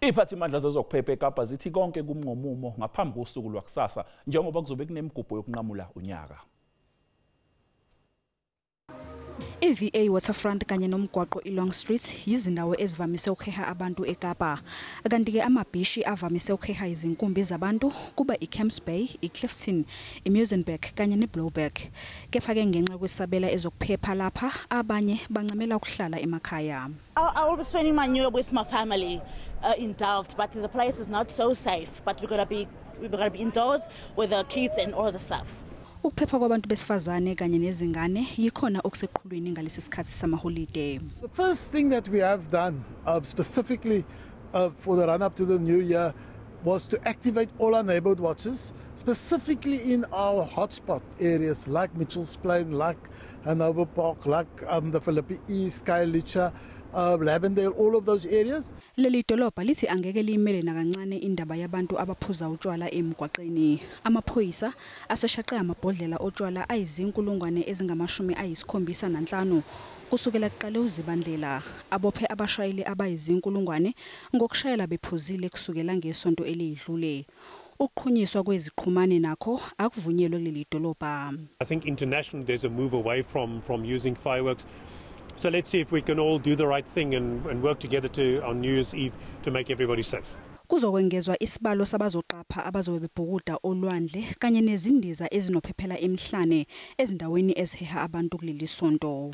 Iziphathimandla zezokuphepha eKapa zithi konke ngomumo ngaphambi kosuku lwakusasa njengoba kuzobe kunemigubho yokunqamula unyaka. VA Waterfront kanye nomgwaqo Long Street yizindawo ezivamise ukuheha abantu eKapa. Kanti ke amabhishi avamise ukuheha izinkumbi zabantu kuba iCamps Bay, iClifton, iMuizenberg kanye neBlowback. Kepha ke ngenxa kwesabela ezokuphepha lapha abanye bancamela ukuhlala emakhaya. I will be spending my New Year with my family in Delft, but the place is not so safe. But we're gonna be indoors with the kids and all the stuff. Ukuphepha kwabantu besifazane kanye nezingane yikhona okuseqhulwini ngalesi sikhathi samaholiday. The first thing that we have done specifically for the run-up to the new year was to activate all our neighborhood watches, specifically in our hotspot areas like Mitchell's Plain, like Hanover Park, like the Philippi East, Khayelitsha, Lavendale, all of those areas. Leli dolobha lithi angeke limele nakancane indaba yabantu abaphuza utshwala emgwaqeni. Amaphoyisa aseshaqe amabhodlela otshwala ayizinkulungwane ezingama-75 kusukela kuqale uZibandlela abophe abashayeli abayizinkulungwane ngokushayela bephuzile kusukela ngesonto elidlule. Ukuqhunyiswa kweziqhumane nakho akuvunyelwe kuleli dolobha. I think internationally there's a move away from using fireworks. So let's see if we can all do the right thing and work together on New Year's Eve to make everybody safe. Kuzokwengezwa isibalo sabazoqapha abazobe bebhukuda olwandle kanye nezindiza ezinophephela emhlane ezindaweni eziheha abantu kuleli sonto.